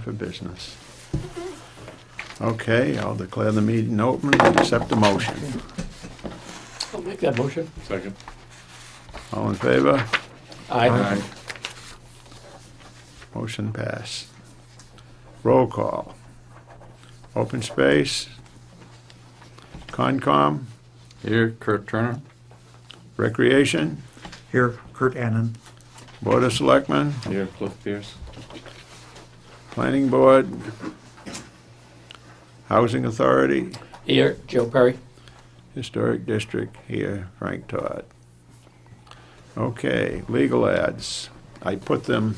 for business. Okay, I'll declare the meeting open and accept the motion. I'll make that motion. Second. All in favor? Aye. Motion passed. Roll call. Open space. Concom. Here, Kurt Turner. Recreation. Here, Kurt Annan. Board of Selectmen. Here, Cliff Pierce. Planning Board. Housing Authority. Here, Joe Perry. Historic District, here, Frank Todd. Okay, legal ads. I put them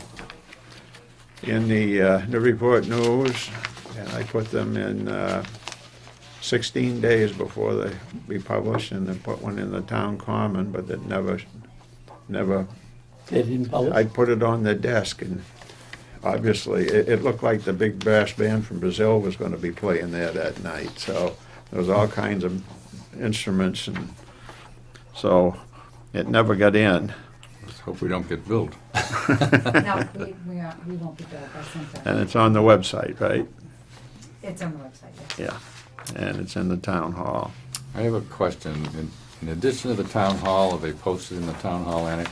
in the Newburyport News, and I put them in 16 days before they be published, and then put one in the Town Common, but that never, They didn't publish? I put it on the desk, and obviously, it looked like the big brass band from Brazil was gonna be playing there that night, so there was all kinds of instruments, and so it never got in. Let's hope we don't get billed. No, we won't be billed, I sent that. And it's on the website, right? It's on the website, yes. Yeah, and it's in the town hall. I have a question. In addition to the town hall, are they posted in the town hall annex?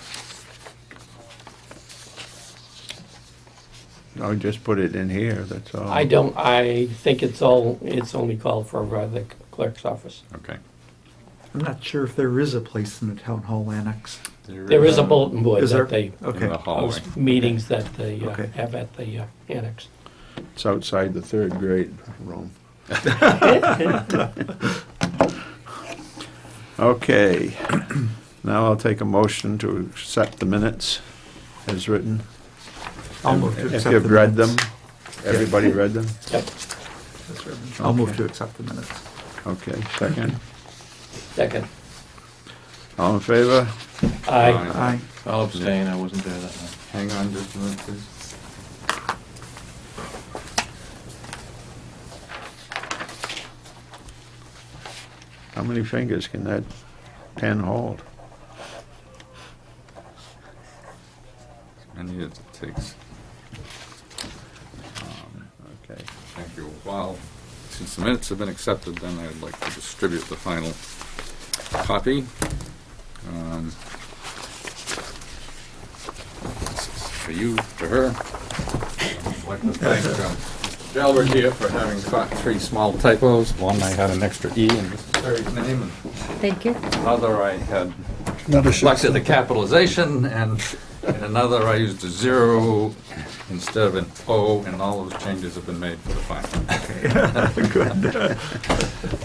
I'll just put it in here, that's all. I think it's only called for the clerk's office. Okay. I'm not sure if there is a place in the town hall annex. There is a bulletin board Is there? that they, In Okay. the hallway. host meetings that they Okay. have at the annex. It's outside the third grade room. Okay, now I'll take a motion to accept the minutes as written. I'll move to If accept you've the read them, minutes. everybody read them? Yep, I'll move to accept the minutes. Okay, second. second. All in favor? Aye. Aye. I'll abstain, I wasn't there that night. Hang on just a minute, please. How many fingers can that pen hold? As many as it takes. Okay. Thank you. Well, since the minutes have been accepted, then I'd like to distribute the final copy. This is for you, for her. I'd like to thank Mr. Jalbert here for having caught 3 small typos. One, I had an extra E in Mr. Perry's name, and Thank you. another, I had neglected the capitalization, and in another, I used a 0 instead of an O, and all those changes have been made for the final. Good.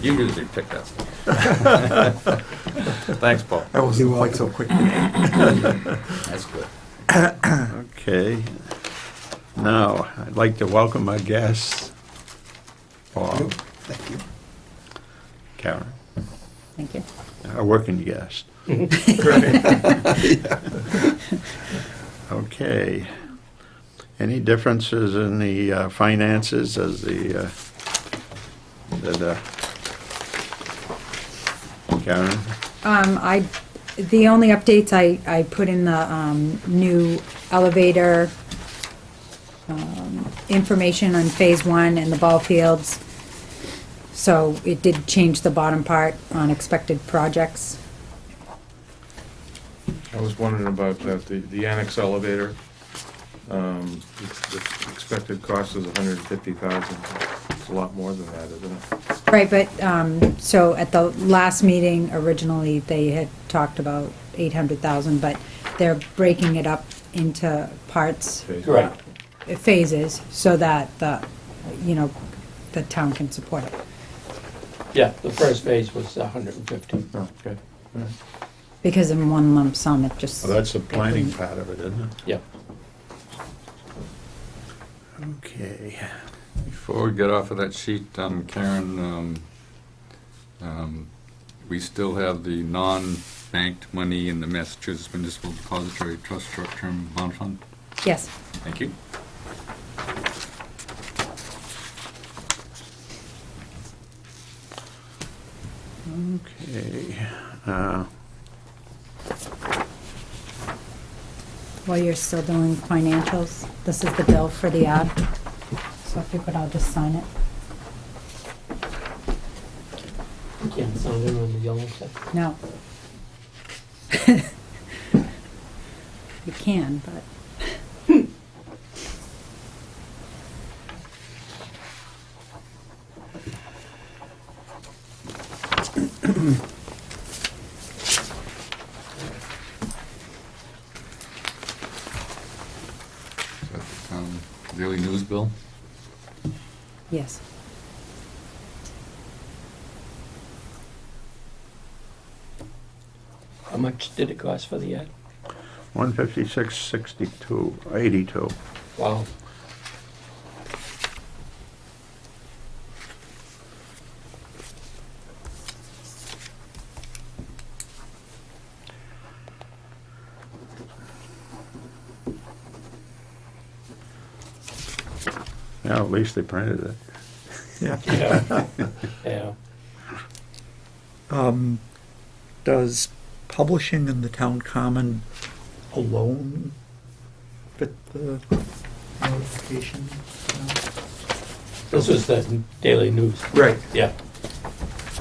You usually pick that stuff. Thanks, Paul. That wasn't quite so quick. That's good. Okay. Now, I'd like to welcome our guests. Paul. Thank you. Karen, Thank you. our working guest. Okay. Any differences in the finances as Karen? The only updates I put in the new elevator information on phase 1 and the ball fields. So it did change the bottom part on expected projects. I was wondering about that, the annex elevator. The expected cost is $150,000. It's a lot more than that, isn't it? Right, but, so at the last meeting, originally, they had talked about 800,000, but they're breaking it up into parts, Right. phases, so that the town can support it. Yeah, the first phase was 150. Oh, okay. Because in one lump sum, it just. Well, that's the planning part of it, isn't it? Yep. Okay. Before we get off of that sheet, Karen, we still have the non-banked money in the Massachusetts Municipal Depository Trust Short-Term Bond Fund. Yes. Thank you. Okay. While you're still doing financials, this is the bill for the ad. So if you could all just sign it. You can't sign it on the yellow side. No. You can, but. Is that the town daily news bill? Yes. How much did it cost for the ad? 156.62, 82. Wow. Yeah, at least they printed it. Yeah. Yeah. Yeah. Does publishing in the town common alone fit the notification? This was the daily news. Right, Yeah.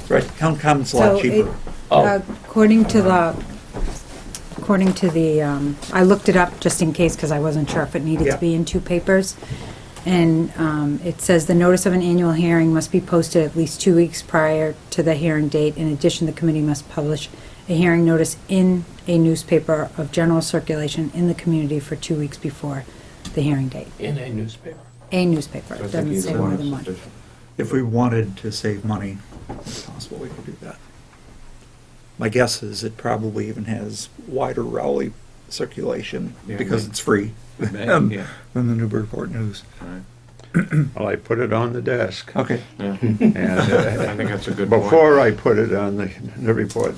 right. Town common's a So lot cheaper. Oh, According to the, I looked it up just in case, because I wasn't sure if it needed Yeah. to be in two papers. And it says the notice of an annual hearing must be posted at least 2 weeks prior to the hearing date. In addition, the committee must publish a hearing notice in a newspaper of general circulation in the community for 2 weeks before the hearing date. in a newspaper. A newspaper, So I it think doesn't say either more one than is one. sufficient. If we wanted to save money, it's possible we could do that. My guess is it probably even has wider Rowley circulation Yeah, because may- it's free may, than yeah. the Newburyport News. Right. Well, I put it on the desk. Okay. Yeah. And I think that's a good point. before I put it on the report,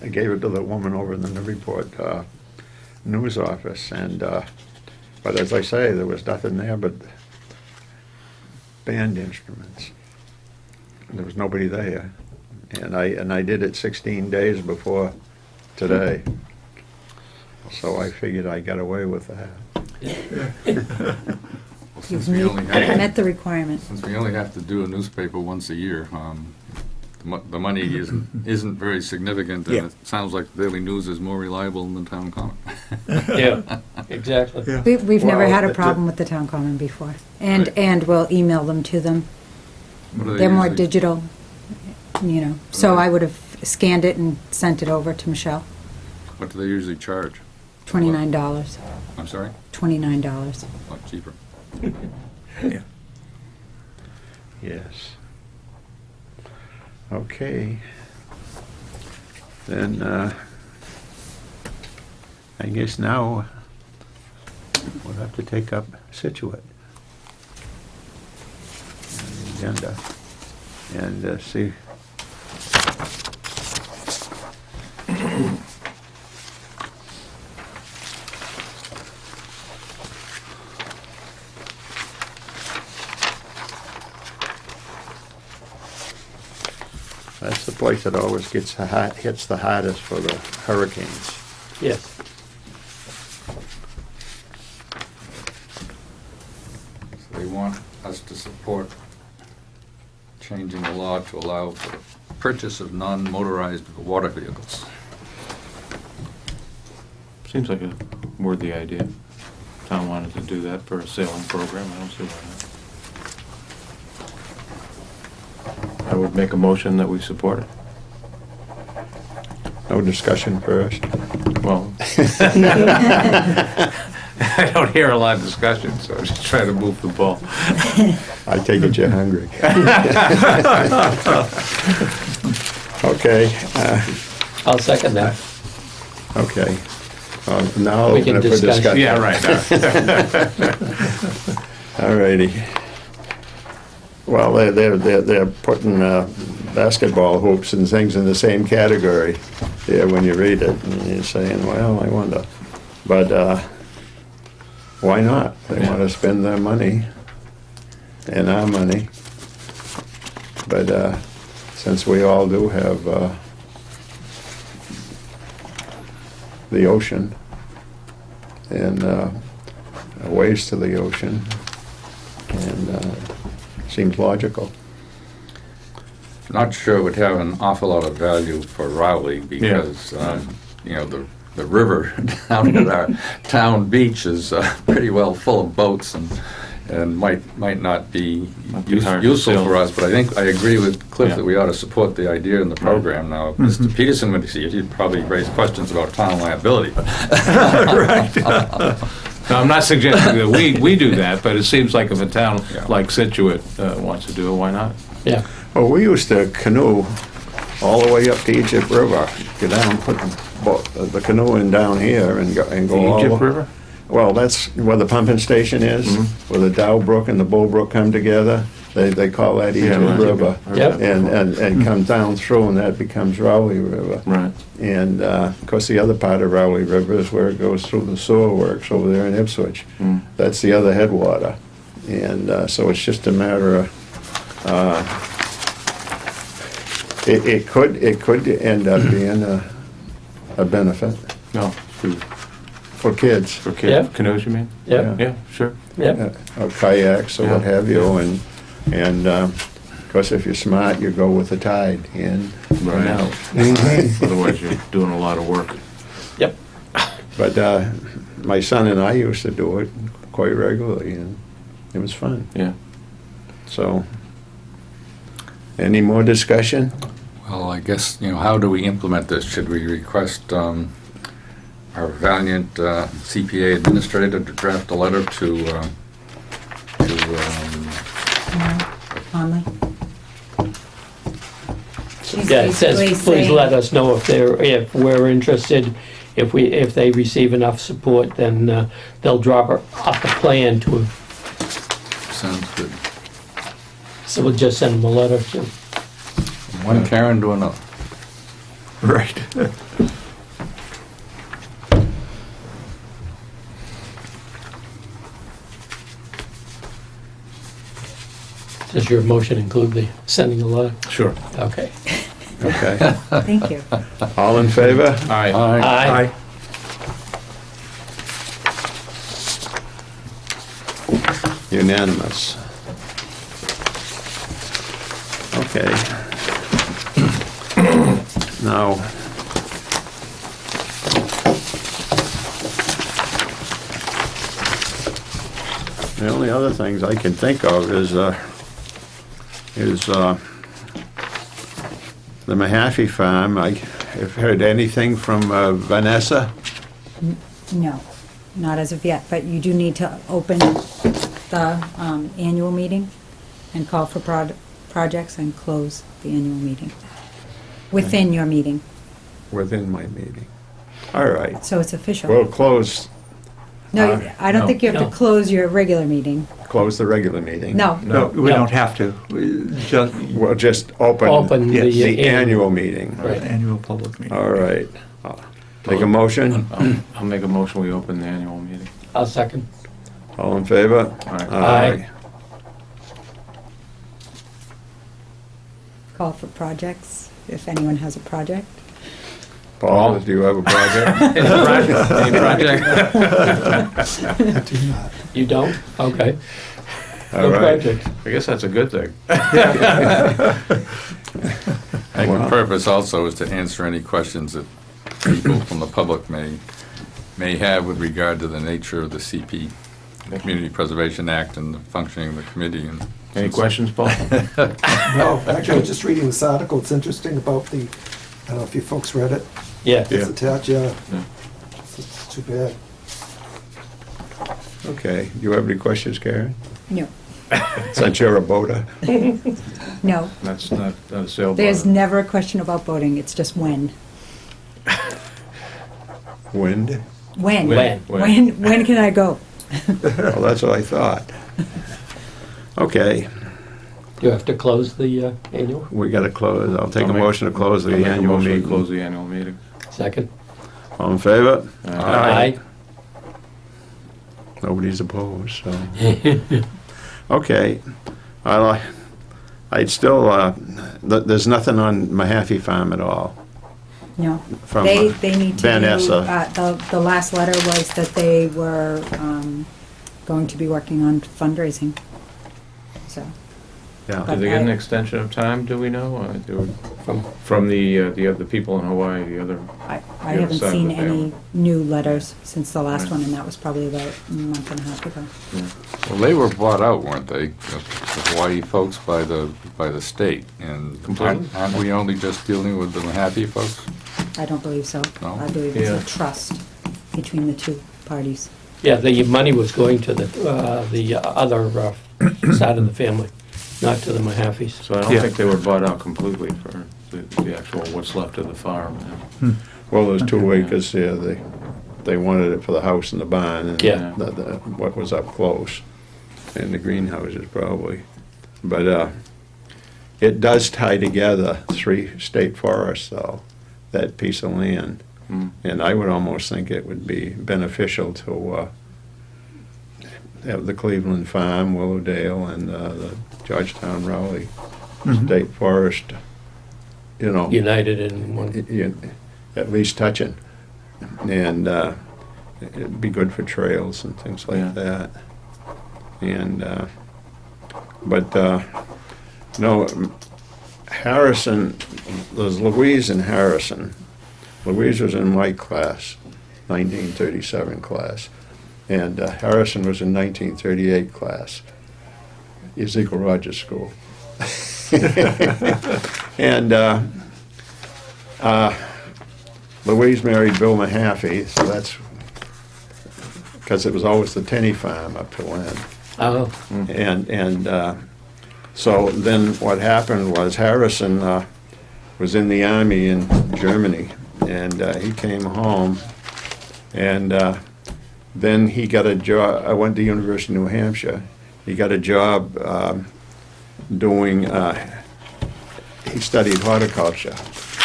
I gave it to the woman over in the report news office, and but as I say, there was nothing there but band instruments. There was nobody there, and I did it 16 days before today, so I figured I got away with that. Well, since You've we only have, met the requirement. since we only have to do a newspaper once a year, the money isn't very significant, Yeah. and it sounds like the daily news is more reliable than the town common. Yeah, exactly. Yeah. We've never Well, had a the- problem with the town common before. And, Right. and we'll email them to them. What do they They're more usually- digital, you know. So Right. I would have scanned it and sent it over to Michelle. What do they usually charge? $29. I'm sorry? $29. A lot cheaper. Yeah. Yes. Okay. Then, I guess now we'll have to take up Situate. on the Agenda, and see. That's the place that always gets hits the hardest for the hurricanes. Yes. So they want us to support changing the law to allow for the purchase of non-motorized water vehicles. Seems like a worthy idea. Town wanted to do that for a sailing program, I don't see why not. I would make a motion that we support it. No discussion first. Well, I don't hear a lot of discussion, so I was just trying to move the ball. I take it you're hungry. Okay, I'll second that. okay. Now We open can it for discuss. discussion. Yeah, right. All righty. Well, they're putting basketball hoops and things in the same category there when you read it, and you're saying, well, I wonder. But why not? They want to spend their money and our money. But since we all do have the ocean and ways to the ocean, And seems logical. Not sure it would have an awful lot of value for Rowley because, you know, the river down at our town beach is pretty well full of boats and might not be Might be hard to useful sail. for us. But I think I agree with Cliff Yeah. that we ought to support the idea in the program. Now, if Mr. Peterson would see it, he'd probably raise questions about town liability. No, I'm not suggesting that we do that, but it seems like if a town Yeah. like Situate wants to do it, why not? Yeah. Well, we used to canoe all the way up to Egypt River, go down, put the canoe in down here and go all Egypt the- River? Well, that's where the pumping station is, where the Dow Brook and the Bull Brook come together. They call that Egypt right. River. Yep. And comes down through, and that becomes Rowley River. Right. And, of course, the other part of Rowley River is where it goes through the sewer works over there in Ipswich. Mm. That's the other headwater. And so it's just a matter of, it could end up being a benefit No, for kids. for Yeah. canoes, you mean? Yeah. Yeah, sure. Yeah. Or kayaks or what Yeah. have you, and of course, if you're smart, you go with the tide in and Right. out. Otherwise, you're doing a lot of work. Yep. But my son and I used to do it quite regularly, and it was fun. Yeah. So, any more discussion? Well, I guess, you know, how do we implement this? Should we request our valiant CPA administrator to draft a letter to Conley? She's Yeah, it says, basically please saying- let us know if we're interested. If they receive enough support, then they'll drop off a plan to, sounds good. so we'll just send them a letter to. One Karen to another. Right. Does your motion include the sending a letter? Sure. Okay. Okay. Thank you. All in favor? All right. Aye. Unanimous. Okay. Now, the only other things I can think of is the Mahaffey Farm. I have heard anything from Vanessa? No, not as of yet, but you do need to open the annual meeting and call for projects and close the annual meeting within your meeting. Within my meeting. All right. So it's official. We'll close No, I don't no. think you have No. to close your regular meeting. the regular meeting. No. No, we No. don't have to. We just We'll just open Open Yes. the. the annual meeting. Right. annual public meeting. All right. Take a motion? I'll make a motion, we open the annual meeting. I'll second. All in favor? All right. Aye. Call for projects, if anyone has a project. Paul, do you have a project? Any project? You don't? Okay. All No right. project. I guess that's a good thing. And Wow. the purpose also is to answer any questions that people from the public may have with regard to the nature of the CP, the Community Preservation Act, and the functioning of the committee. And Any questions, Paul? No, actually, I was just reading this article. It's interesting about I don't know if you folks read it. Yeah. It's attached, yeah. Yeah. It's too bad. Okay. Do you have any questions, Karen? No. Since you're a boater. No. That's not a sailboat. There's never a question about voting, it's just when. Wind? When? When? When can I go? Well, that's what I thought. Okay. You have to close the annual? We got to close. I'll take I'll a make- motion to close I'll the make a annual motion to meeting. Close the annual meeting. Second? All in favor? Aye. Nobody's opposed, so. Okay. I'd still, there's nothing on Mahaffey Farm at all. No. From, They need to do, Vanessa. the last letter was that they were going to be working on fundraising. so. Yeah. Did they get an extension of time, do we know? They were- From, From the other people in Hawaii, the other, I The haven't other side of seen the any family. new letters since the last Right. one, and that was probably about a month and a half ago. Well, they were bought out, weren't they, the Hawaii folks by the state? And Completely? aren't we only just dealing with the Mahaffey folks? I don't believe so. No? I believe it's Yeah. a trust between the two parties. yeah, the money was going to the other side of the family, not to the Mahaffeys. so I don't Yeah. think they were bought out completely for the actual, what's left of the farm. Well, there's 2 Okay. acres there. They wanted it for the house and the barn and Yeah. what was up close, and the greenhouses probably. But it does tie together 3 state forests, though, that piece of land. Mm. And I would almost think it would be beneficial to have the Cleveland Farm, Willowdale, and the Georgetown Rowley State Forest, you know, United in one. at least touching. And it'd be good for trails and things like Yeah. that. And, no, Harrison, there's Louise and Harrison. Louise was in my class, 1937 class, and Harrison was in 1938 class, Ezekiel Rogers School. And Louise married Bill Mahaffey, so that's because it was always the Tenney farm up to Lynn. Oh, And so then what happened was Harrison was in the army in Germany, and he came home, and then he got a job. I went to University of New Hampshire. He got a job doing. He studied horticulture.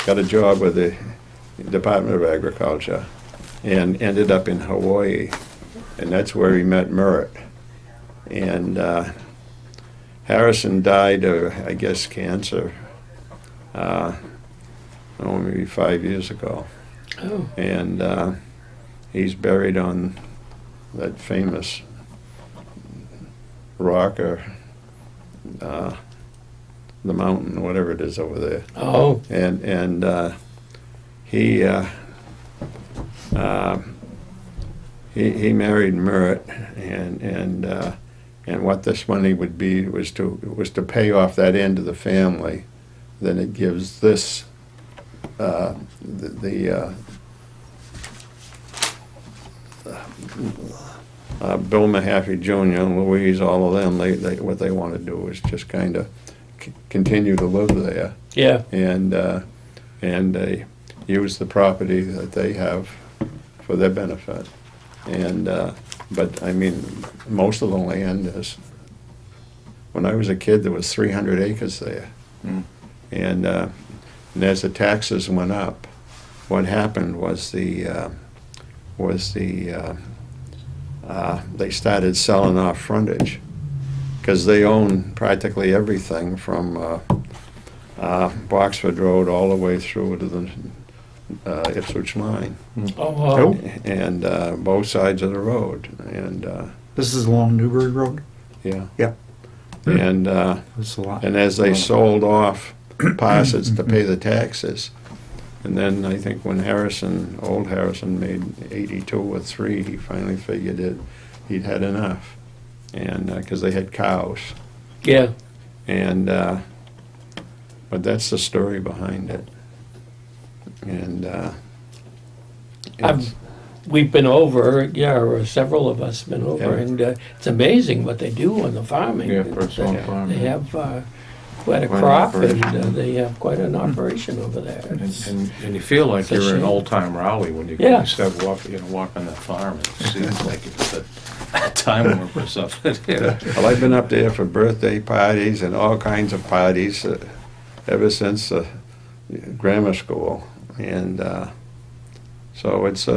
Got a job with the Department of Agriculture, and ended up in Hawaii, and that's where he met Merritt. And Harrison died of, I guess, cancer, maybe 5 years ago. oh, And he's buried on that famous rock or the mountain, whatever it is over there. oh, And he married Merritt, and what this money would be was to pay off that end of the family. Then it gives this Bill Mahaffey Jr. and Louise, all of them. They what they want to do is just kind of continue to live there, yeah, and they use the property that they have for their benefit. And but I mean, most of the land is. When I was a kid, there was 300 acres there, Mm. and as the taxes went up, what happened was they started selling off frontage because they own practically everything from Boxford Road all the way through to the Ipswich line, oh, wow. and both sides of the road, and This is along Newbury Road? yeah, Yeah. and It's a lot. and as they sold off parcels to pay the taxes, and then I think when old Harrison made 82 or 3, he finally figured he'd had enough, and because they had cows. Yeah, And but that's the story behind it. And it's- we've been over, yeah, or several of us been over, Yeah. and it's amazing what they do on the farming. Yeah, for a small They- farm, They yeah. have quite a Quite an crop, and operation. they have quite an operation over there. It's- And you feel like It's a you're in shame. old-time Raleigh when you Yeah. start walk on that farm. It seems like it's a time warp or something, you know? well, I've been up there for birthday parties and all kinds of parties ever since grammar school, and so it's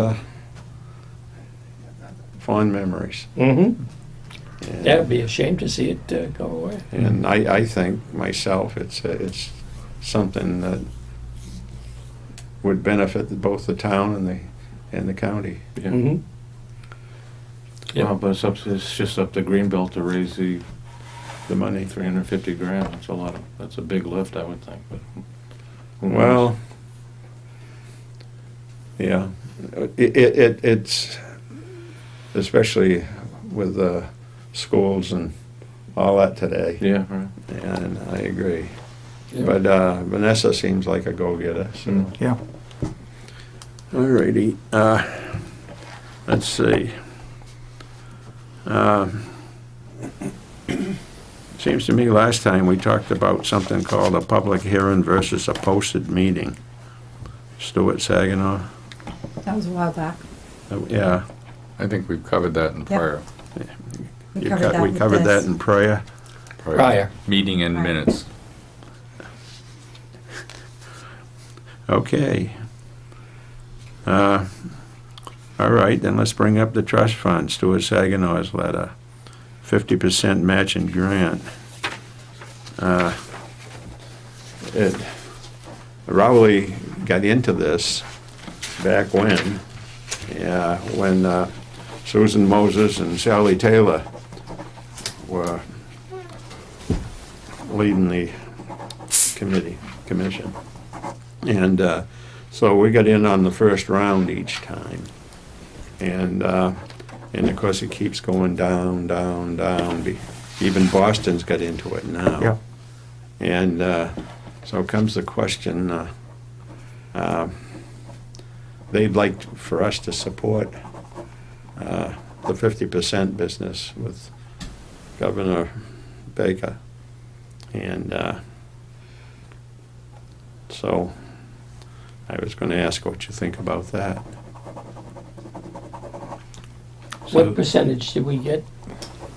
fond memories. Mm-hmm. And, Yeah, it'd be a shame to see it go away. and I think myself it's something that would benefit both the town and the county. Yeah. Mm-hmm. Yeah. Well, but it's just up to Greenbelt to raise the the money. 350 grand, that's a lot of, that's a big lift, I would think, but. who knows? Well, yeah, it's, especially with schools and all that today. Yeah, right. And I agree. But Vanessa seems like a go-getter, so. Mm. Yeah. All righty. Let's see. Seems to me last time we talked about something called a public hearing versus a posted meeting. Stuart Saginaw? That was a while back. Yeah. I think we've covered that in prior. We You covered that we with covered that this. in prayer? Prior. Meeting and Right. minutes. Okay. All right, then let's bring up the trust fund, Stuart Saginaw's letter. 50% matching grant. Rowley got into this back when Susan Moses and Sally Taylor were leading the commission. And so we got in on the first round each time. And of course, it keeps going down, down, down. Even Boston's got into it now. Yeah. And so comes the question, they'd like for us to support the 50% business with Governor Baker. And so I was going to ask what you think about that. What percentage did we get?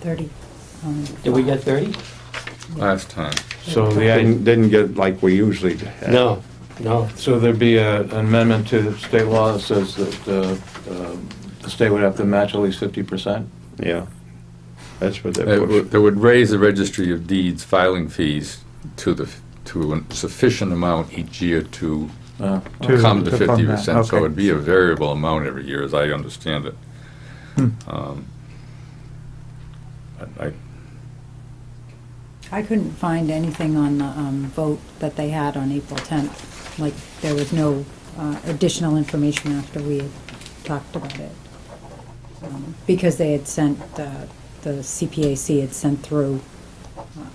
30. Did we get 30? Last time. So Didn't get like we usually have. No. So there'd be an amendment to the state law that says that the state would have to match at least 50%? Yeah. That's what It they're would, pushing. that would raise the registry of deeds filing fees to a sufficient amount each year to To come to fund that, 50%. So okay. it'd be a variable amount every year, as I understand it. I couldn't find anything on the vote that they had on April 10th. Like, there was no additional information after we had talked about it. Because they had sent, the CPAC had sent through,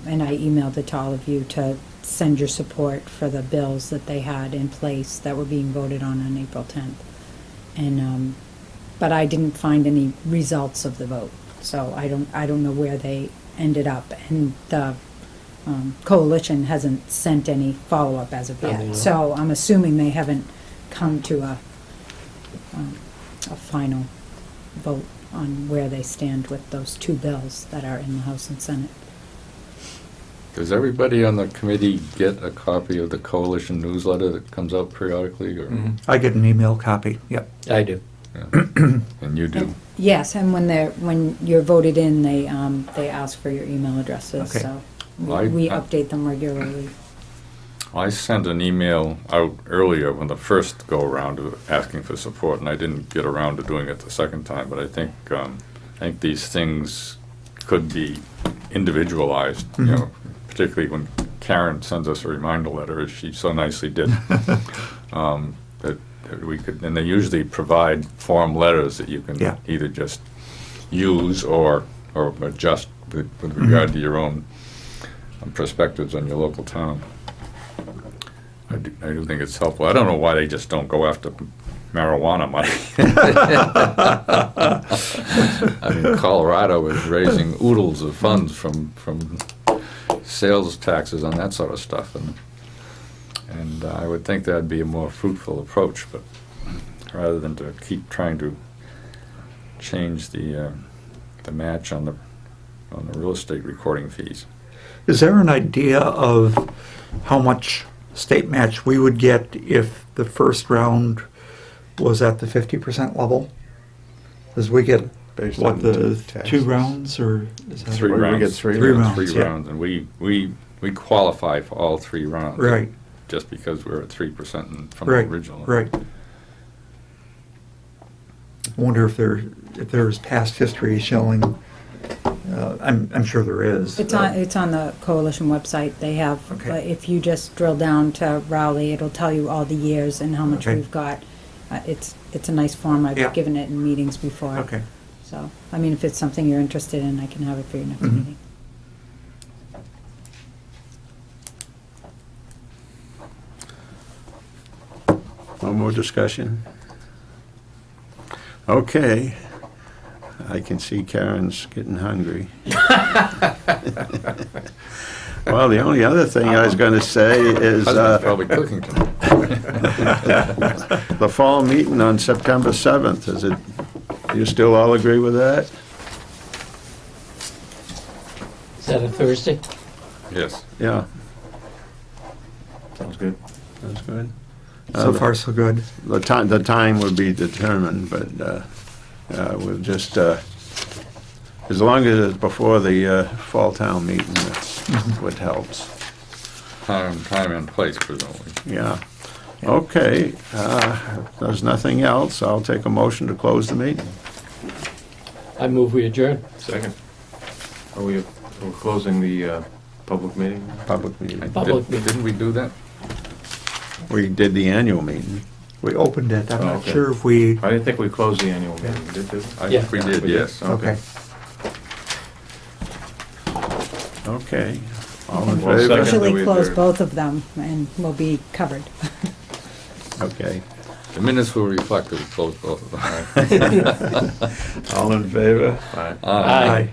and I emailed it to all of you to send your support for the bills that they had in place that were being voted on April 10th. And, but I didn't find any results of the vote, so I don't know where they ended up. And the coalition hasn't sent any follow-up as of Nothing, yet. no. So I'm assuming they haven't come to a final vote on where they stand with those two bills that are in the House and Senate. Does everybody on the committee get a copy of the coalition newsletter that comes out periodically, or? Mhm. I get an email copy, yep. I do. Yeah. And you do? Yes, and when you're voted in, they ask for your email addresses, Okay. so Well, we I- update them regularly. I sent an email out earlier when the first go-around asking for support, and I didn't get around to doing it the second time, but I think these things could be individualized, you know, particularly when Karen sends us a reminder letter, as she so nicely did. That we could, and they usually provide form letters that you can Yeah. either just use or adjust with regard to your own perspectives on your local town. I do think it's helpful. I don't know why they just don't go after marijuana money. I mean, Colorado is raising oodles of funds from sales taxes on that sort of stuff, and I would think that'd be a more fruitful approach, but rather than to keep trying to change the match on the real estate recording fees. Is there an idea of how much state match we would get if the first round was at the 50% level? Does we get, Based what, on the taxes. 2 rounds, or is that? Three We rounds. get three Three rounds. rounds. Three yeah. rounds, and we qualify for all 3 rounds. Right. Just because we're at 3% from the Right, original. right. I wonder if there's past history showing I'm sure there is. It's on the coalition website. They have, Okay. if you just drill down to Rowley, it'll tell you all the years and how much Okay. we've got. It's a nice form. Yeah. I've given it in meetings before. Okay. So, I mean, if it's something you're interested in, I can have it for your next Mhm. meeting. No more discussion? Okay. I can see Karen's getting hungry. Well, the only other thing I was going to say is Husband's probably cooking tonight. the fall meeting on September 7th. Is it, do you still all agree with that? Is that a Thursday? Yes. Yeah, Sounds good. that's good. So far, so good. The time would be determined, but we'll just, as long as it's before the fall town meeting, that's what helps. Time and place, presumably. Yeah. Okay, if there's nothing else, I'll take a motion to close the meeting. I move we adjourn. Second. We're closing the public meeting? Public meeting. Public meeting. Didn't we do that? We did the annual meeting. We opened it. I'm Oh, not okay. sue if we, I didn't think we closed the annual meeting, did we? I Yeah. think we did, yes. okay. Okay. All in Well, favor? second. Usually we close adjourn. both of them and we'll be covered. Okay. The minutes will reflect that we closed both of them. All in favor? Aye. Aye. Aye.